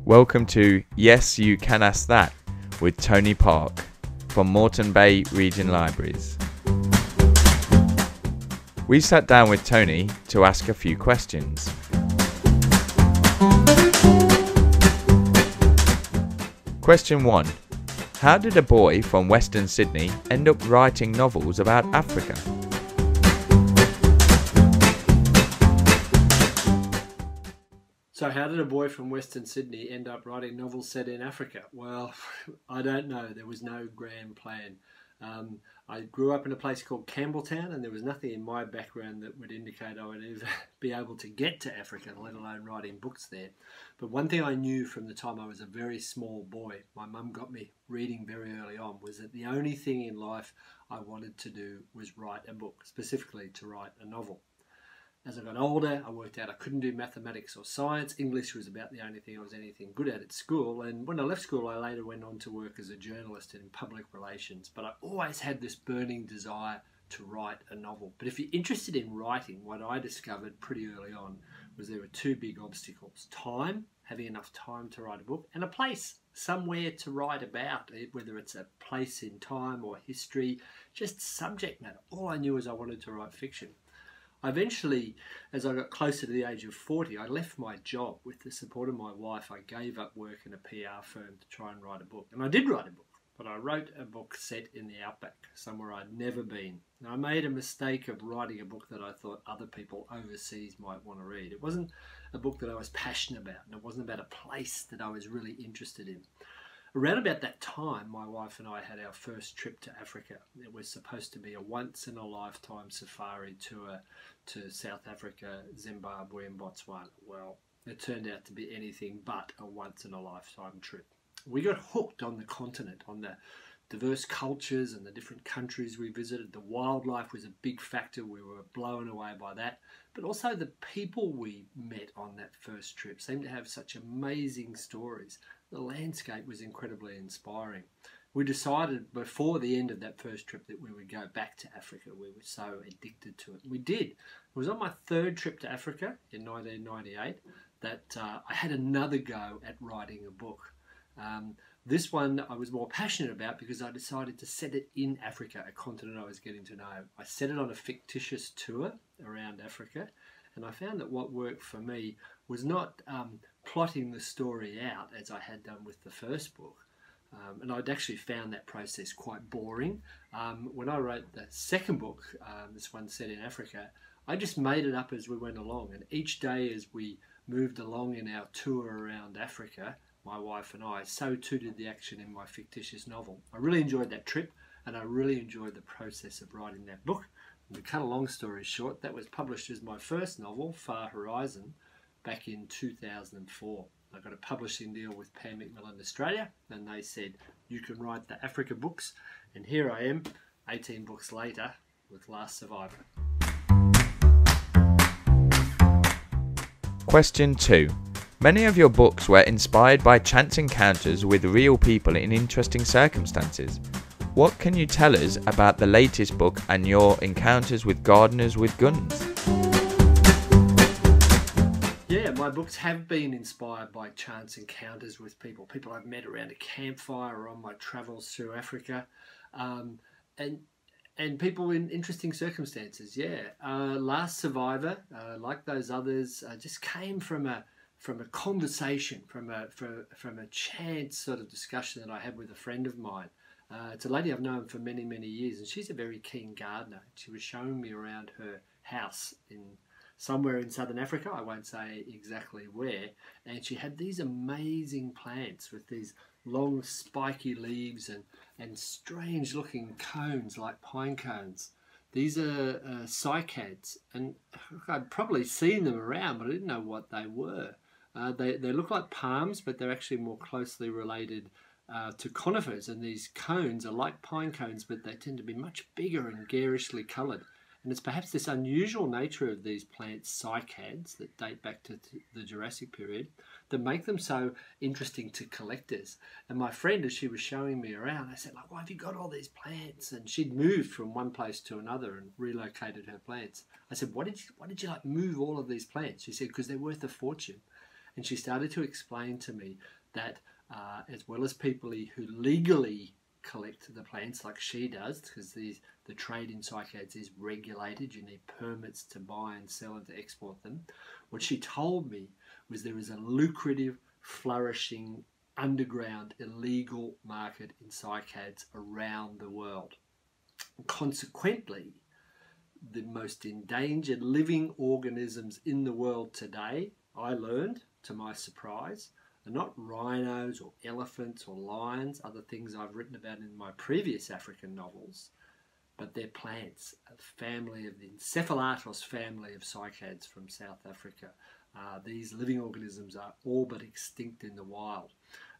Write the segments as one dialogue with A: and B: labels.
A: Welcome to Yes You Can Ask That with Tony Park from Moreton Bay Region Libraries. We sat down with Tony to ask a few questions. Question 1. How did a boy from Western Sydney end up writing novels about Africa?
B: So how did a boy from Western Sydney end up writing novels set in Africa? Well, I don't know. There was no grand plan. I grew up in a place called Campbelltown, and there was nothing in my background that would indicate I would ever be able to get to Africa, let alone writing books there. But one thing I knew from the time I was a very small boy, my mum got me reading very early on, was that the only thing in life I wanted to do was write a book, specifically to write a novel. As I got older, I worked out I couldn't do mathematics or science. English was about the only thing I was anything good at school. And when I left school, I later went on to work as a journalist in public relations. But I always had this burning desire to write a novel. But if you're interested in writing, what I discovered pretty early on was there were two big obstacles. Time, having enough time to write a book, and a place, somewhere to write about, whether it's a place in time or history, just subject matter. All I knew was I wanted to write fiction. Eventually, as I got closer to the age of 40, I left my job. With the support of my wife, I gave up work in a PR firm to try and write a book. And I did write a book, but I wrote a book set in the outback, somewhere I'd never been. And I made a mistake of writing a book that I thought other people overseas might want to read. It wasn't a book that I was passionate about, and it wasn't about a place that I was really interested in. Around about that time, my wife and I had our first trip to Africa. It was supposed to be a once-in-a-lifetime safari tour to South Africa, Zimbabwe and Botswana. Well, it turned out to be anything but a once-in-a-lifetime trip. We got hooked on the continent, on the diverse cultures and the different countries we visited. The wildlife was a big factor. We were blown away by that. But also the people we met on that first trip seemed to have such amazing stories. The landscape was incredibly inspiring. We decided before the end of that first trip that we would go back to Africa. We were so addicted to it. We did. It was on my third trip to Africa in 1998 that I had another go at writing a book. This one I was more passionate about because I decided to set it in Africa, a continent I was getting to know. I set it on a fictitious tour around Africa, and I found that what worked for me was not plotting the story out as I had done with the first book. And I'd actually found that process quite boring. When I wrote the second book, this one set in Africa, I just made it up as we went along. And each day as we moved along in our tour around Africa, my wife and I, so too did the action in my fictitious novel. I really enjoyed that trip, and I really enjoyed the process of writing that book. And to cut a long story short, that was published as my first novel, Far Horizon, back in 2004. I got a publishing deal with Pan Macmillan Australia, and they said, you can write the Africa books. And here I am, 18 books later, with Last Survivor.
A: Question 2. Many of your books were inspired by chance encounters with real people in interesting circumstances. What can you tell us about the latest book and your encounters with gardeners with guns?
B: Yeah, my books have been inspired by chance encounters with people I've met around a campfire or on my travels through Africa, and people in interesting circumstances. Yeah, Last Survivor, like those others, just came from a conversation, from a chance sort of discussion that I had with a friend of mine. It's a lady I've known for many, many years, and she's a very keen gardener. She was showing me around her house in somewhere in southern Africa, I won't say exactly where, and she had these amazing plants with these long spiky leaves and strange looking cones like pine cones. These are cycads, and I'd probably seen them around, but I didn't know what they were. They look like palms, but they're actually more closely related to conifers, and these cones are like pine cones, but they tend to be much bigger and garishly coloured. And it's perhaps this unusual nature of these plants, cycads, that date back to the Jurassic period, that make them so interesting to collectors. And my friend, as she was showing me around, I said, like, why have you got all these plants? And she'd moved from one place to another and relocated her plants. I said, why did you like move all of these plants? She said, because they're worth a fortune. And she started to explain to me that as well as people who legally collect the plants like she does, because the trade in cycads is regulated, you need permits to buy and sell and to export them. What she told me was there is a lucrative, flourishing, underground, illegal market in cycads around the world. Consequently, the most endangered living organisms in the world today, I learned, to my surprise, are not rhinos or elephants or lions, other things I've written about in my previous African novels, but they're plants, a family of the Encephalatos family of cycads from South Africa. These living organisms are all but extinct in the wild,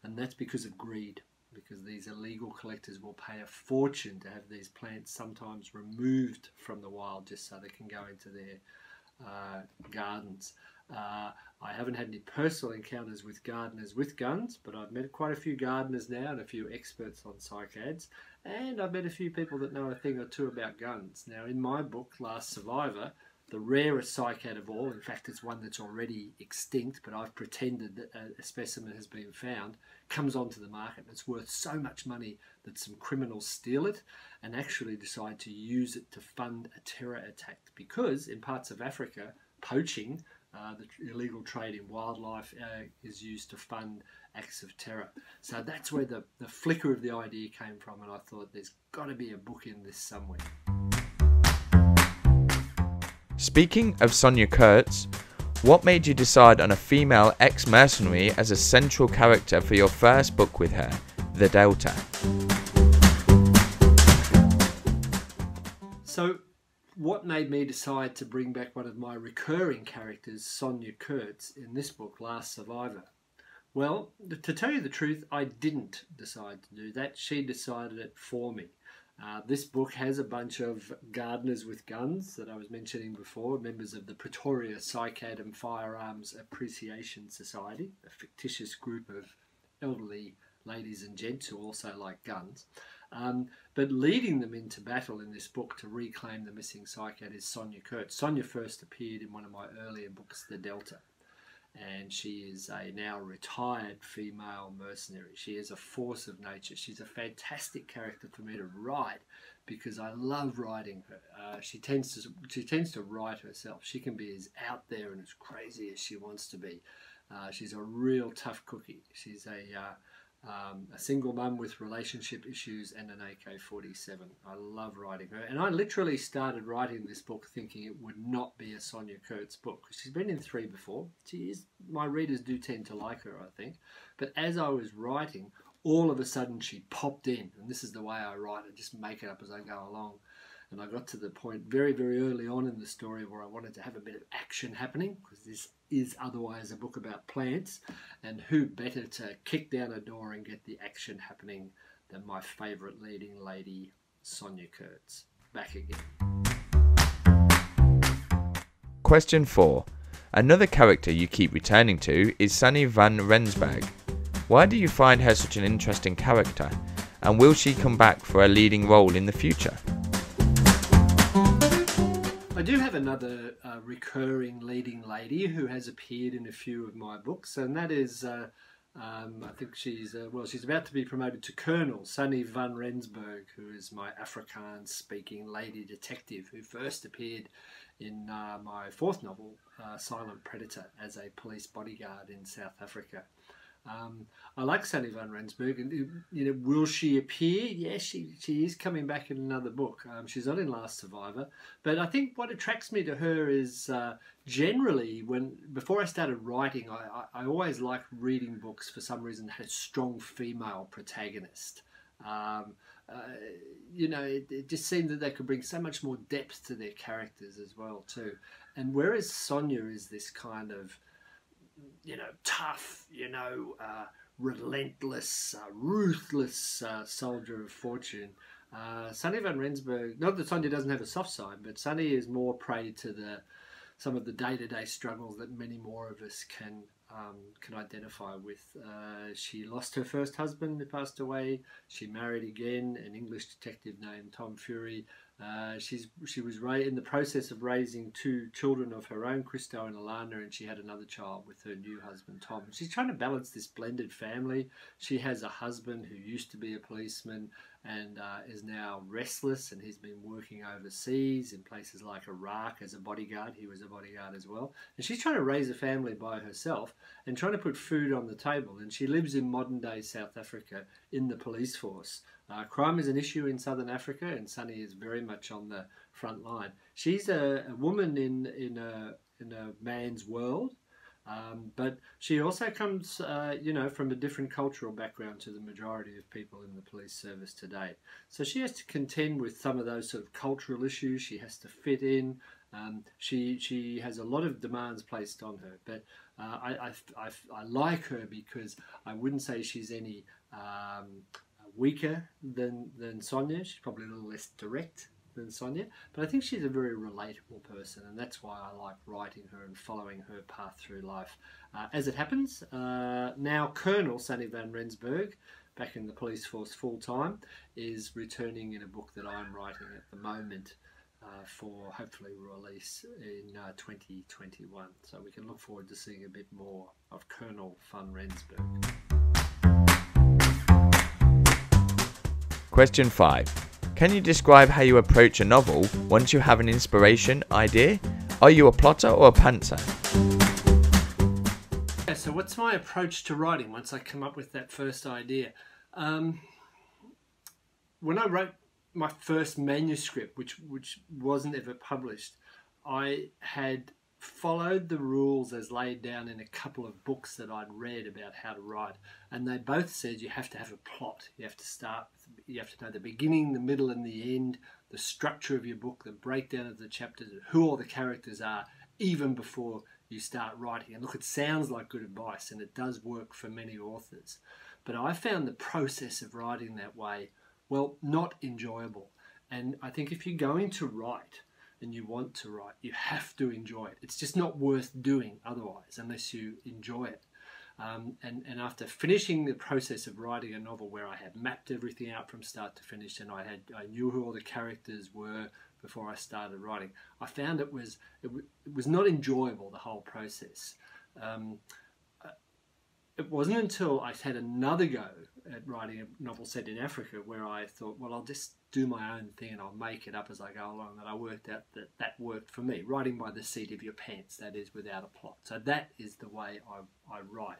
B: and that's because of greed, because these illegal collectors will pay a fortune to have these plants sometimes removed from the wild just so they can go into their gardens. I haven't had any personal encounters with gardeners with guns, but I've met quite a few gardeners now and a few experts on cycads, and I've met a few people that know a thing or two about guns. Now, in my book, Last Survivor, the rarest cycad of all, in fact it's one that's already extinct, but I've pretended that a specimen has been found, comes onto the market. It's worth so much money that some criminals steal it and actually decide to use it to fund a terror attack, because in parts of Africa, poaching, the illegal trade in wildlife, is used to fund acts of terror. So that's where the flicker of the idea came from, and I thought there's got to be a book in this somewhere.
A: Speaking of Sonja Kurtz, what made you decide on a female ex-mercenary as a central character for your first book with her, The Delta? So, what made me decide to bring back one of my recurring characters, Sonja Kurtz, in this book, Last Survivor? Well, to tell you the truth, I didn't decide to do that. She decided it for me. This book has a bunch of gardeners with guns that I was mentioning before, members of the Pretoria Cycad and Firearms Appreciation Society, a fictitious group of elderly ladies and gents who also like guns. But leading them into battle in this book to reclaim the missing cycad is Sonja Kurtz. Sonja first appeared in one of my earlier books, The Delta, and she is a now retired female mercenary. She is a force of nature. She's a fantastic character for me to write because I love writing her. She tends to write herself. She can be as out there and as crazy as she wants to be. She's a real tough cookie. She's a single mum with relationship issues and an AK-47. I love writing her. And I literally started writing this book thinking it would not be a Sonja Kurtz book. She's been in 3 before. My readers do tend to like her, I think. But as I was writing, all of a sudden she popped in. And this is the way I write. I just make it up as I go along. And I got to the point very, very early on in the story where I wanted to have a bit of action happening, because this is otherwise a book about plants, and who better to kick down a door and get the action happening than my favourite leading lady, Sonja Kurtz. Back again. Question 4. Another character you keep returning to is Sanne van Rensburg. Why do you find her such an interesting character, and will she come back for a leading role in the future? I do have another recurring leading lady who has appeared in a few of my books, and that is, I think she's about to be promoted to Colonel, Sanne van Rensburg, who is my Afrikaans-speaking lady detective who first appeared in my 4th novel, Silent Predator, as a police bodyguard in South Africa. I like Sanne van Rensburg, and will she appear? Yes, she is coming back in another book. She's not in Last Survivor, but I think what attracts me to her is generally before I started writing, I always liked reading books for some reason that had a strong female protagonist. It just seemed that they could bring so much more depth to their characters as well too. And whereas Sonja is this kind of tough, relentless, ruthless soldier of fortune. Sanne van Rensburg, not that Sonja doesn't have a soft side, but Sanne is more prey to some of the day-to-day struggles that many more of us can
B: can identify with. She lost her first husband who passed away. She married again, an English detective named Tom Fury. She was in the process of raising 2 children of her own, Christo and Alana, and she had another child with her new husband, Tom. She's trying to balance this blended family. She has a husband who used to be a policeman and is now restless, and he's been working overseas in places like Iraq as a bodyguard. He was a bodyguard as well. And she's trying to raise a family by herself and trying to put food on the table. And she lives in modern-day South Africa in the police force. Crime is an issue in Southern Africa, and Sunny is very much on the front line. She's a woman in a man's world, but she also comes, from a different cultural background to the majority of people in the police service today. So she has to contend with some of those sort of cultural issues. She has to fit in. She has a lot of demands placed on her, but I like her because I wouldn't say she's any weaker than Sonja. She's probably a little less direct than Sonja, but I think she's a very relatable person, and that's why I like writing her and following her path through life. As it happens, now Colonel Sunny van Rensburg, back in the police force full-time, is returning in a book that I'm writing at the moment for hopefully release in 2021. So we can look forward to seeing a bit more of Colonel van Rensburg.
A: Question 5. Can you describe how you approach a novel once you have an inspiration idea? Are you a plotter or a pantser?
B: Yeah, so what's my approach to writing once I come up with that first idea? When I wrote my first manuscript, which wasn't ever published, I had followed the rules as laid down in a couple of books that I'd read about how to write, and they both said you have to have a plot. You have to know the beginning, the middle and the end, the structure of your book, the breakdown of the chapters, who all the characters are, even before you start writing. And look, it sounds like good advice, and it does work for many authors, but I found the process of writing that way, well, not enjoyable. And I think if you're going to write and you want to write, you have to enjoy it. It's just not worth doing otherwise unless you enjoy it. And after finishing the process of writing a novel where I had mapped everything out from start to finish, and I knew who all the characters were before I started writing, I found it was not enjoyable, the whole process. It wasn't until I had another go at writing a novel set in Africa where I thought, well, I'll just do my own thing and I'll make it up as I go along, that I worked out that worked for me. Writing by the seat of your pants, that is, without a plot. So that is the way I write.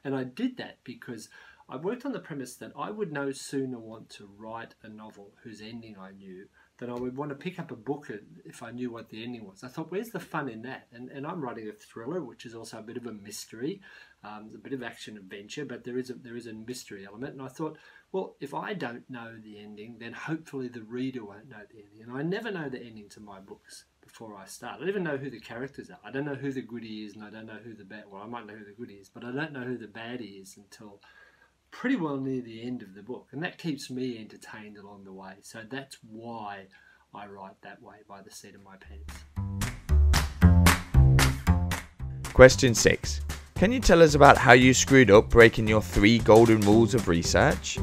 B: And I did that because I worked on the premise that I would no sooner want to write a novel whose ending I knew than I would want to pick up a book if I knew what the ending was. I thought, where's the fun in that? And I'm writing a thriller, which is also a bit of a mystery, a bit of action adventure, but there is a mystery element. And I thought, well, if I don't know the ending, then hopefully the reader won't know the ending. And I never know the ending to my books before I start. I don't even know who the characters are. I don't know who the goodie is, and I don't know who the bad. Well, I might know who the goodie is, but I don't know who the baddie is until pretty well near the end of the book, and that keeps me entertained along the way. So that's why I write that way, by the seat of my pants.
A: Question 6. Can you tell us about how you screwed up breaking your 3 golden rules of research?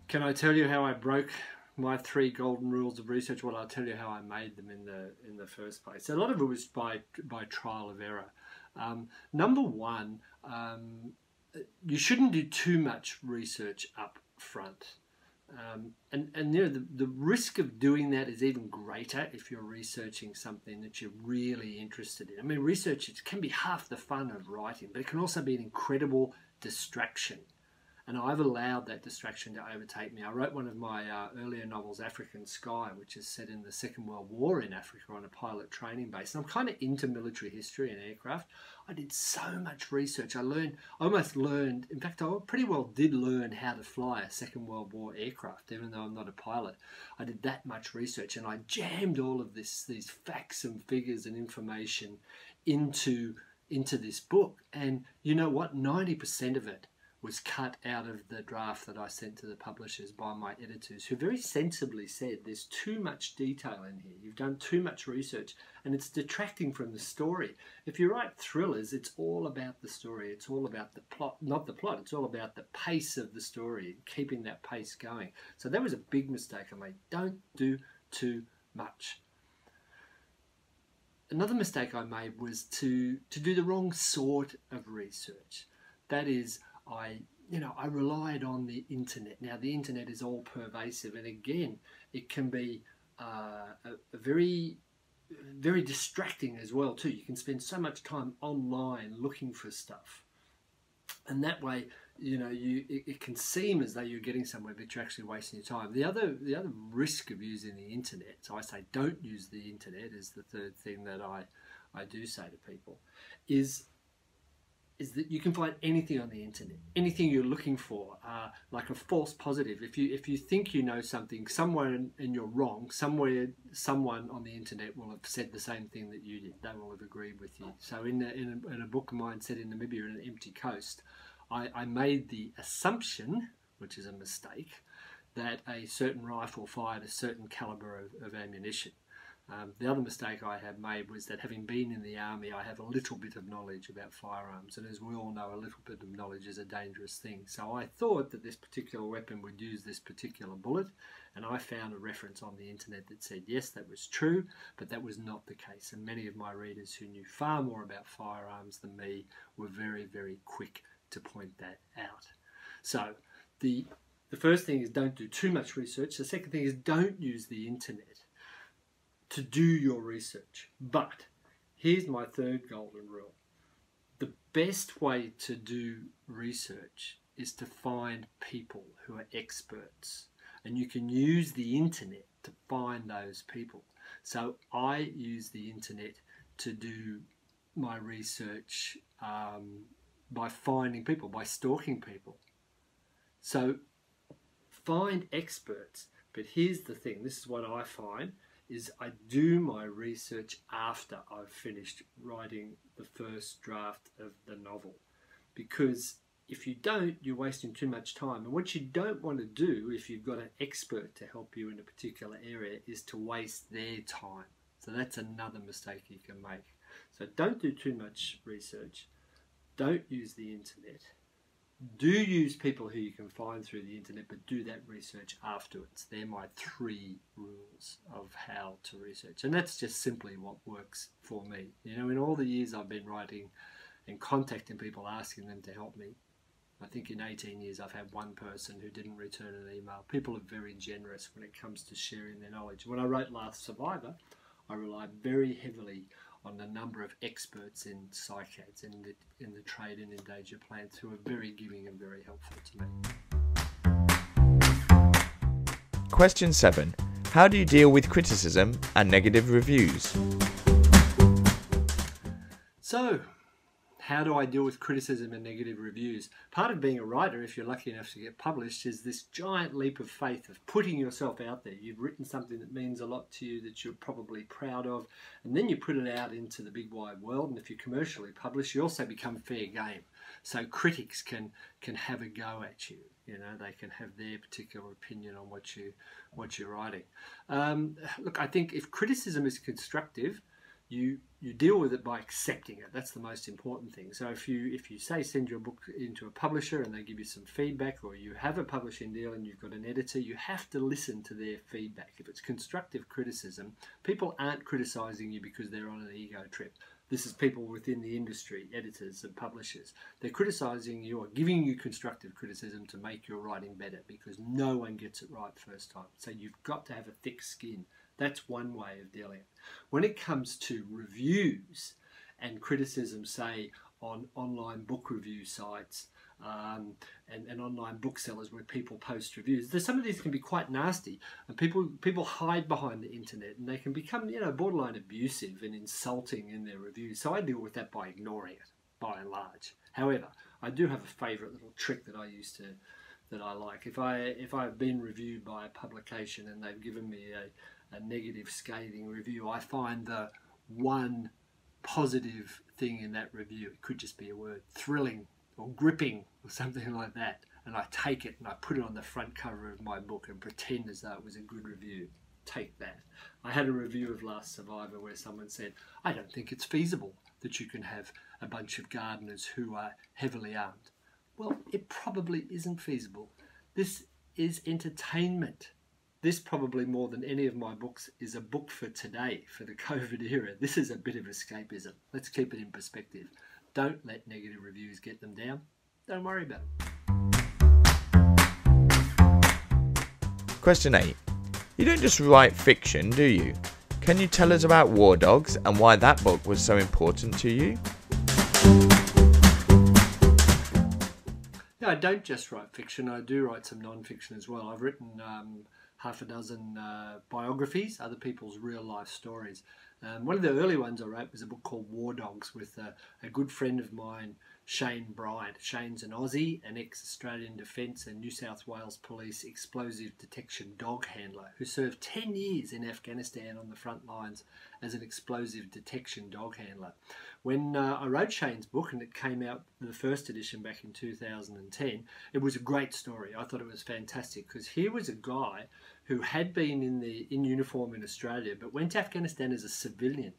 B: Can I tell you how I broke my 3 golden rules of research? Well, I'll tell you how I made them in the first place. So a lot of it was by trial of error. Number one, you shouldn't do too much research up front. And you know, the risk of doing that is even greater if you're researching something that you're really interested in. I mean, research, it can be half the fun of writing, but it can also be an incredible distraction. And I've allowed that distraction to overtake me. I wrote one of my earlier novels, African Sky, which is set in the Second World War in Africa on a pilot training base. And I'm kind of into military history and aircraft. I did so much research. I almost learned, in fact, I pretty well did learn how to fly a Second World War aircraft, even though I'm not a pilot. I did that much research, and I jammed all of these facts and figures and information into this book. And you know what? 90% of it was cut out of the draft that I sent to the publishers by my editors, who very sensibly said, there's too much detail in here, you've done too much research, and it's detracting from the story. If you write thrillers, it's all about the story, it's all about the plot, not the plot, it's all about the pace of the story, keeping that pace going. So that was a big mistake I made. Don't do too much. Another mistake I made was to do the wrong sort of research. That is, I relied on the internet. Now, the internet is all pervasive, and again, it can be a very, very distracting as well too. You can spend so much time online looking for stuff, and that way, it can seem as though you're getting somewhere, but you're actually wasting your time. The other risk of using the internet, so I say don't use the internet, is the third thing that I do say to people, is that you can find anything on the internet, anything you're looking for, like a false positive. If you think you know something somewhere and you're wrong, somewhere someone on the internet will have said the same thing that you did. They will have agreed with you. So in a book of mine set in Namibia on an empty coast, I made the assumption, which is a mistake, that a certain rifle fired a certain caliber of ammunition. The other mistake I had made was that, having been in the army, I have a little bit of knowledge about firearms, and as we all know, a little bit of knowledge is a dangerous thing. So I thought that this particular weapon would use this particular bullet, and I found a reference on the internet that said yes, that was true, but that was not the case. And many of my readers who knew far more about firearms than me were very, very quick to point that out. So the first thing is don't do too much research. The second thing is don't use the internet to do your research. But here's my third golden rule. The best way to do research is to find people who are experts, and you can use the internet to find those people. So I use the internet to do my research by finding people, by stalking people. So find experts. But here's the thing, this is what I find, is I do my research after I've finished writing the first draft of the novel. Because if you don't, you're wasting too much time. And what you don't want to do, if you've got an expert to help you in a particular area, is to waste their time. So that's another mistake you can make. So don't do too much research. Don't use the internet. Do use people who you can find through the internet, but do that research afterwards. They're my 3 rules of how to research. And that's just simply what works for me. In all the years I've been writing and contacting people, asking them to help me, I think in 18 years I've had one person who didn't return an email. People are very generous when it comes to sharing their knowledge. When I wrote Last Survivor, I relied very heavily on the number of experts in psychads, in the trade and endanger plants, who are very giving and very helpful to me.
A: Question 7. How do you deal with criticism and negative reviews?
B: So, how do I deal with criticism and negative reviews? Part of being a writer, if you're lucky enough to get published, is this giant leap of faith of putting yourself out there. You've written something that means a lot to you, that you're probably proud of, and then you put it out into the big wide world. And if you're commercially published, you also become fair game. So critics can have a go at you. They can have their particular opinion on what you're writing. Look, I think if criticism is constructive, you deal with it by accepting it. That's the most important thing. So if you say send your book into a publisher and they give you some feedback, or you have a publishing deal and you've got an editor, you have to listen to their feedback. If it's constructive criticism, people aren't criticizing you because they're on an ego trip. This is people within the industry, editors and publishers. They're criticizing you or giving you constructive criticism to make your writing better, because no one gets it right first time. So you've got to have a thick skin. That's one way of dealing. When it comes to reviews and criticism, say on online book review sites and online booksellers where people post reviews, some of these can be quite nasty, and people hide behind the internet, and they can become borderline abusive and insulting in their reviews. So I deal with that by ignoring it, by and large. However, I do have a favourite little trick that I like. If I've been reviewed by a publication and they've given me a negative, scathing review, I find the one positive thing in that review, it could just be a word, thrilling, or gripping or something like that, and I take it and I put it on the front cover of my book and pretend as though it was a good review. Take that. I had a review of Last Survivor where someone said, I don't think it's feasible that you can have a bunch of gardeners who are heavily armed. Well, it probably isn't feasible. This is entertainment. This, probably more than any of my books, is a book for today, for the COVID era. This is a bit of escapism. Let's keep it in perspective. Don't let negative reviews get them down. Don't worry about it.
A: Question 8. You don't just write fiction, do you? Can you tell us about War Dogs and why that book was so important to you?
B: No, I don't just write fiction. I do write some non-fiction as well. I've written half a dozen biographies, other people's real-life stories. One of the early ones I wrote was a book called War Dogs with a good friend of mine, Shane Bryant. Shane's an Aussie, an ex-Australian Defence and New South Wales Police explosive detection dog handler who served 10 years in Afghanistan on the front lines as an explosive detection dog handler. When I wrote Shane's book and it came out, the first edition back in 2010, it was a great story. I thought it was fantastic because here was a guy who had been in uniform in Australia but went to Afghanistan as a civilian.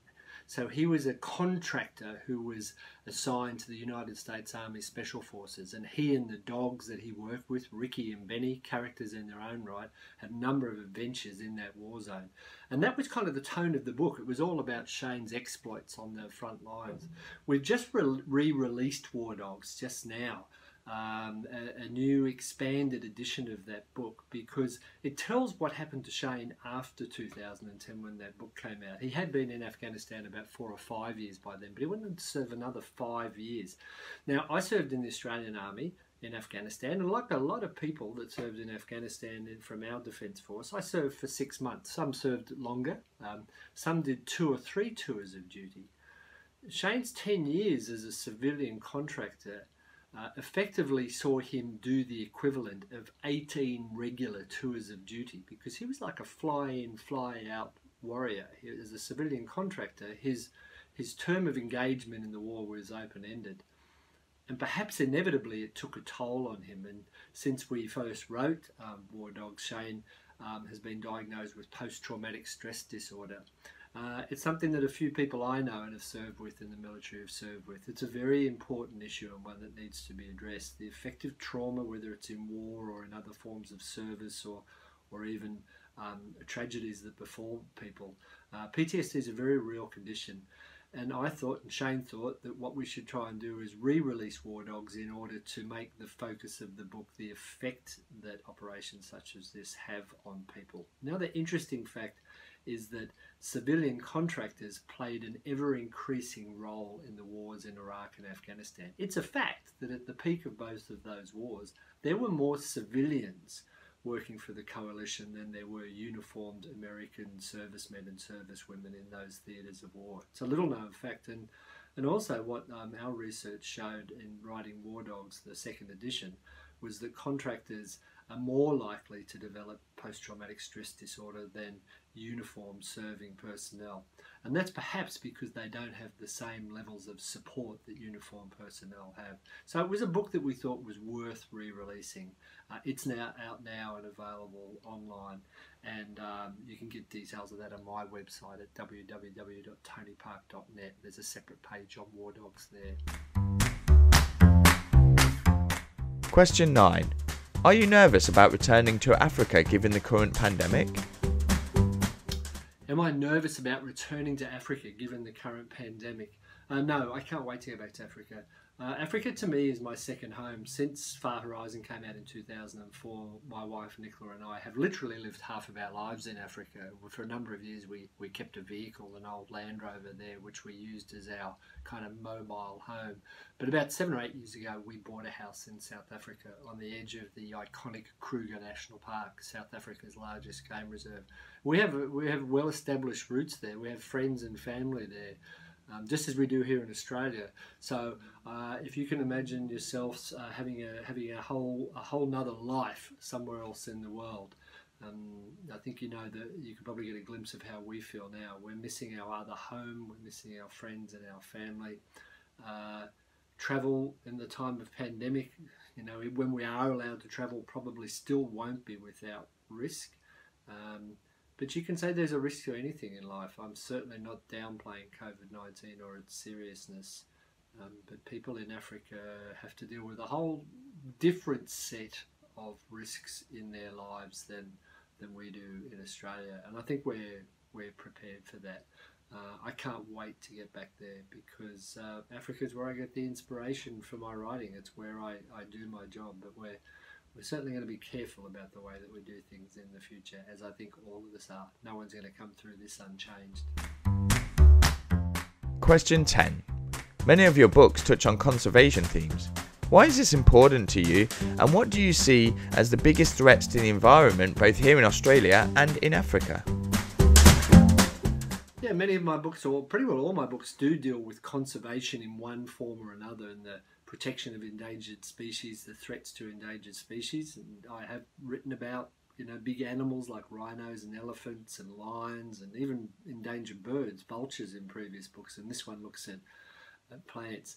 B: So he was a contractor who was assigned to the United States Army Special Forces, and he and the dogs that he worked with, Ricky and Benny, characters in their own right, had a number of adventures in that war zone. And that was kind of the tone of the book. It was all about Shane's exploits on the front lines. We've just re-released War Dogs just now. A new expanded edition of that book because it tells what happened to Shane after 2010 when that book came out. He had been in Afghanistan about 4 or 5 years by then, but he went on to serve another 5 years. Now, I served in the Australian Army in Afghanistan, and like a lot of people that served in Afghanistan from our Defence Force, I served for 6 months. Some served longer, some did 2 or 3 tours of duty. Shane's 10 years as a civilian contractor effectively saw him do the equivalent of 18 regular tours of duty because he was like a fly-in, fly-out warrior. As a civilian contractor, his term of engagement in the war was open-ended. And perhaps inevitably it took a toll on him. And since we first wrote War Dogs, Shane has been diagnosed with post-traumatic stress disorder. It's something that a few people I know and have served with in the military have served with. It's a very important issue and one that needs to be addressed. The effect of trauma, whether it's in war or in other forms of service or even tragedies that befall people. PTSD is a very real condition. And I thought, and Shane thought, that what we should try and do is re-release War Dogs in order to make the focus of the book the effect that operations such as this have on people. Another interesting fact is that civilian contractors played an ever-increasing role in the wars in Iraq and Afghanistan. It's a fact that at the peak of both of those wars, there were more civilians working for the coalition than there were uniformed American servicemen and servicewomen in those theatres of war. It's a little known fact, and also what our research showed in writing War Dogs, the second edition, was that contractors are more likely to develop post-traumatic stress disorder than uniformed serving personnel. And that's perhaps because they don't have the same levels of support that uniformed personnel have. So it was a book that we thought was worth re-releasing. It's now out now and available online, and you can get details of that on my website at www.tonypark.net. There's a separate page on War Dogs there.
A: Question 9. Are you nervous about returning to Africa given the current pandemic?
B: Am I nervous about returning to Africa given the current pandemic? No, I can't wait to go back to Africa. Africa to me is my second home. Since Far Horizon came out in 2004, my wife Nicola and I have literally lived half of our lives in Africa. For a number of years we kept a vehicle, an old Land Rover there, which we used as our kind of mobile home. But about 7 or 8 years ago we bought a house in South Africa on the edge of the iconic Kruger National Park, South Africa's largest game reserve. We have well-established roots there. We have friends and family there. Just as we do here in Australia. So if you can imagine yourselves having a whole nother life somewhere else in the world, I think you know that you can probably get a glimpse of how we feel now. We're missing our other home, we're missing our friends and our family. travel in the time of pandemic, you know, when we are allowed to travel, probably still won't be without risk. But you can say there's a risk to anything in life. I'm certainly not downplaying COVID-19 or its seriousness. But people in Africa have to deal with a whole different set of risks in their lives than we do in Australia. And I think we're prepared for that. I can't wait to get back there, because Africa is where I get the inspiration for my writing. It's where I do my job. But we're certainly going to be careful about the way that we do things in the future, as I think all of us are. No one's going to come through this unchanged.
A: Question 10. Many of your books touch on conservation themes. Why is this important to you, and what do you see as the biggest threats to the environment, both here in Australia and in Africa?
B: Yeah, many of my books, or pretty well all my books, do deal with conservation in one form or another, and the protection of endangered species, the threats to endangered species. And I have written about, you know, big animals like rhinos and elephants and lions, and even endangered birds, vultures, in previous books, and this one looks at plants.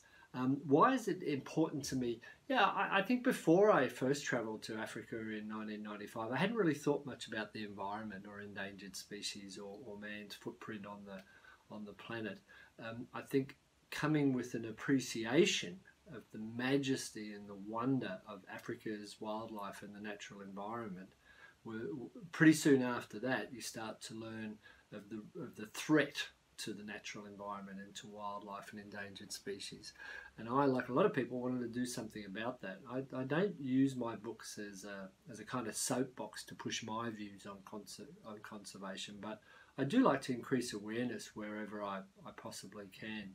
B: Why is it important to me? Yeah, I think before I first travelled to Africa in 1995, I hadn't really thought much about the environment or endangered species or man's footprint on the planet. I think coming with an appreciation of the majesty and the wonder of Africa's wildlife and the natural environment, pretty soon after that you start to learn of the threat to the natural environment and to wildlife and endangered species. And I, like a lot of people, wanted to do something about that. I don't use my books as a kind of soapbox to push my views on conservation, but I do like to increase awareness wherever I possibly can.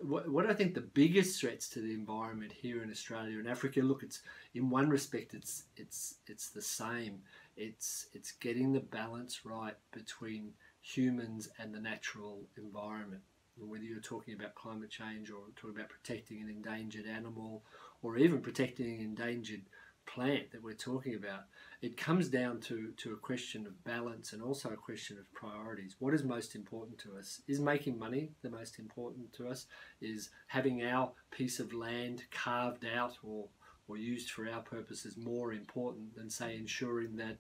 B: What I think the biggest threats to the environment here in Australia and Africa, look, it's in one respect it's the same. It's getting the balance right between humans and the natural environment. And whether you're talking about climate change or talking about protecting an endangered animal or even protecting an endangered plant that we're talking about, it comes down to a question of balance and also a question of priorities. What is most important to us? Is making money the most important to us? Is having our piece of land carved out or used for our purposes more important than, say, ensuring that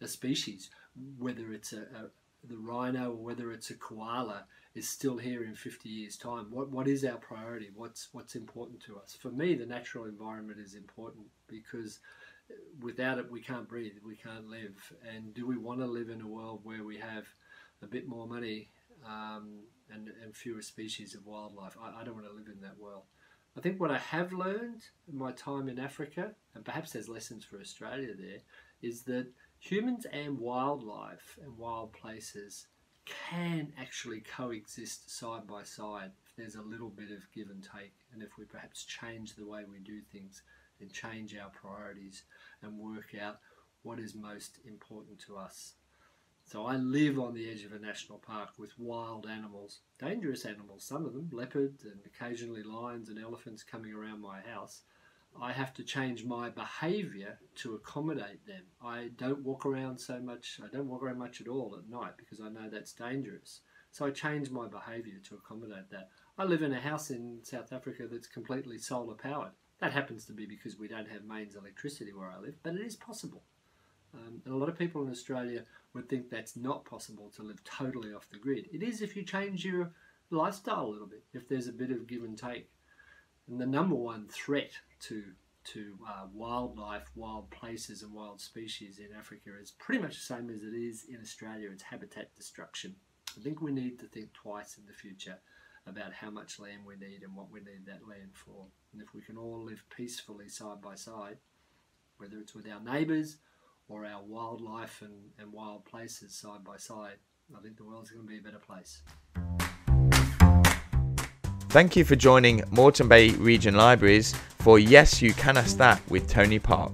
B: a species, whether it's the rhino or whether it's a koala, is still here in 50 years' time? What is our priority? What's important to us? For me, the natural environment is important, because without it we can't breathe, we can't live. And do we want to live in a world where we have a bit more money and fewer species of wildlife? I don't want to live in that world. I think what I have learned in my time in Africa, and perhaps there's lessons for Australia there, is that humans and wildlife and wild places can actually coexist side by side if there's a little bit of give and take, and if we perhaps change the way we do things and change our priorities and work out what is most important to us. So I live on the edge of a national park with wild animals, dangerous animals, some of them, leopards and occasionally lions and elephants coming around my house. I have to change my behaviour to accommodate them. I don't walk around so much, I don't walk around much at all at night, because I know that's dangerous. So I change my behaviour to accommodate that. I live in a house in South Africa that's completely solar powered. That happens to be because we don't have mains electricity where I live, but it is possible. And a lot of people in Australia would think that's not possible, to live totally off the grid. It is if you change your lifestyle a little bit, if there's a bit of give and take. And the number one threat to wildlife, wild places and wild species in Africa is pretty much the same as it is in Australia. It's habitat destruction. I think we need to think twice in the future about how much land we need and what we need that land for. And if we can all live peacefully side by side, whether it's with our neighbours or our wildlife and wild places side by side, I think the world's going to be a better place.
A: Thank you for joining Moreton Bay Region Libraries for Yes You Can Ask That with Tony Park.